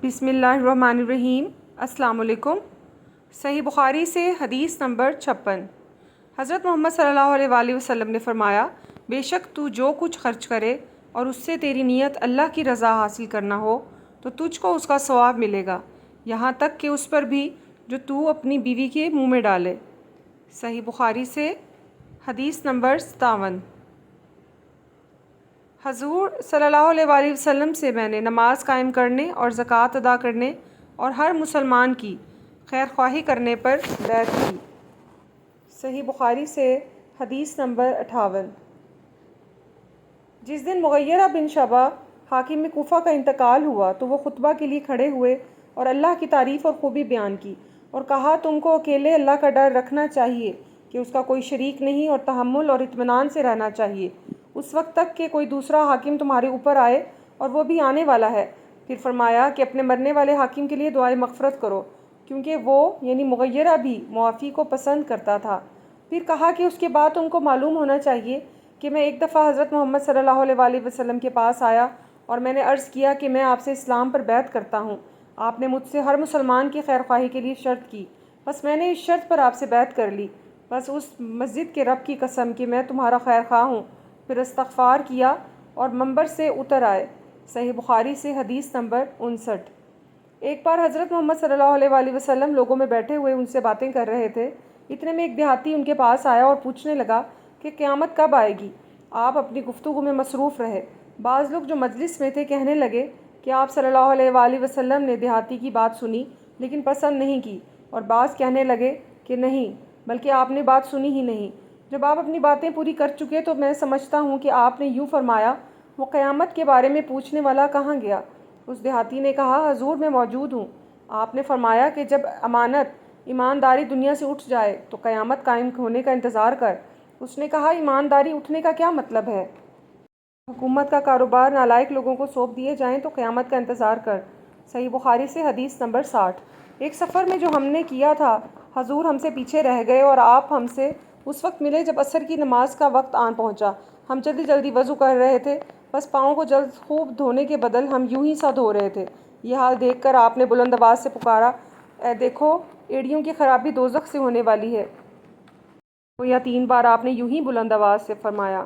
بسم اللہ الرحمن الرحیم۔ السلام علیکم۔ صحیح بخاری سے حدیث نمبر 56۔ حضرت محمد صلی اللہ علیہ وآلہ وسلم نے فرمایا، بے شک تو جو کچھ خرچ کرے اور اس سے تیری نیت اللہ کی رضا حاصل کرنا ہو تو تجھ کو اس کا ثواب ملے گا، یہاں تک کہ اس پر بھی جو تو اپنی بیوی کے منہ میں ڈالے۔ صحیح بخاری سے حدیث نمبر 57۔ حضور صلی اللہ علیہ وآلہ وسلم سے میں نے نماز قائم کرنے اور زکوٰۃ ادا کرنے اور ہر مسلمان کی خیر خواہی کرنے پر بیعت کی۔ صحیح بخاری سے حدیث نمبر 58۔ جس دن مغیرہ بن شعبہ حاکم کوفہ کا انتقال ہوا تو وہ خطبہ کے لیے کھڑے ہوئے اور اللہ کی تعریف اور خوبی بیان کی اور کہا، تم کو اکیلے اللہ کا ڈر رکھنا چاہیے کہ اس کا کوئی شریک نہیں، اور تحمل اور اطمینان سے رہنا چاہیے اس وقت تک کہ کوئی دوسرا حاکم تمہارے اوپر آئے، اور وہ بھی آنے والا ہے۔ پھر فرمایا کہ اپنے مرنے والے حاکم کے لیے دعائے مغفرت کرو، کیونکہ وہ یعنی مغیرہ بھی معافی کو پسند کرتا تھا۔ پھر کہا کہ اس کے بعد تم کو معلوم ہونا چاہیے کہ میں ایک دفعہ حضرت محمد صلی اللہ علیہ وآلہ وسلم کے پاس آیا اور میں نے عرض کیا کہ میں آپ سے اسلام پر بیعت کرتا ہوں۔ آپ نے مجھ سے ہر مسلمان کی خیر خواہی کے لیے شرط کی، بس میں نے اس شرط پر آپ سے بیعت کر لی، بس اس مسجد کے رب کی قسم کہ میں تمہارا خیر خواہ ہوں۔ پھر استغفار کیا اور منبر سے اتر آئے۔ صحیح بخاری سے حدیث نمبر 59۔ ایک بار حضرت محمد صلی اللہ علیہ وآلہ وسلم لوگوں میں بیٹھے ہوئے ان سے باتیں کر رہے تھے، اتنے میں ایک دیہاتی ان کے پاس آیا اور پوچھنے لگا کہ قیامت کب آئے گی؟ آپ اپنی گفتگو میں مصروف رہے۔ بعض لوگ جو مجلس میں تھے کہنے لگے کہ آپ صلی اللہ علیہ وآلہ وسلم نے دیہاتی کی بات سنی لیکن پسند نہیں کی، اور بعض کہنے لگے کہ نہیں، بلکہ آپ نے بات سنی ہی نہیں۔ جب آپ اپنی باتیں پوری کر چکے تو میں سمجھتا ہوں کہ آپ نے یوں فرمایا، وہ قیامت کے بارے میں پوچھنے والا کہاں گیا؟ اس دیہاتی نے کہا، حضور میں موجود ہوں۔ آپ نے فرمایا کہ جب امانت ایمانداری دنیا سے اٹھ جائے تو قیامت قائم ہونے کا انتظار کر۔ اس نے کہا، ایمانداری اٹھنے کا کیا مطلب ہے؟ حکومت کا کاروبار نالائق لوگوں کو سونپ دیے جائیں تو قیامت کا انتظار کر۔ صحیح بخاری سے حدیث نمبر 60۔ ایک سفر میں جو ہم نے کیا تھا، حضور ہم سے پیچھے رہ گئے اور آپ ہم سے اس وقت ملے جب عصر کی نماز کا وقت آن پہنچا۔ ہم جلدی جلدی وضو کر رہے تھے، بس پاؤں کو جلد خوب دھونے کے بدل ہم یوں ہی سا دھو رہے تھے۔ یہ حال دیکھ کر آپ نے بلند آواز سے پکارا، اے دیکھو، ایڑیوں کی خرابی دوزخ سے ہونے والی ہے۔ گویا 3 بار آپ نے یوں ہی بلند آواز سے فرمایا۔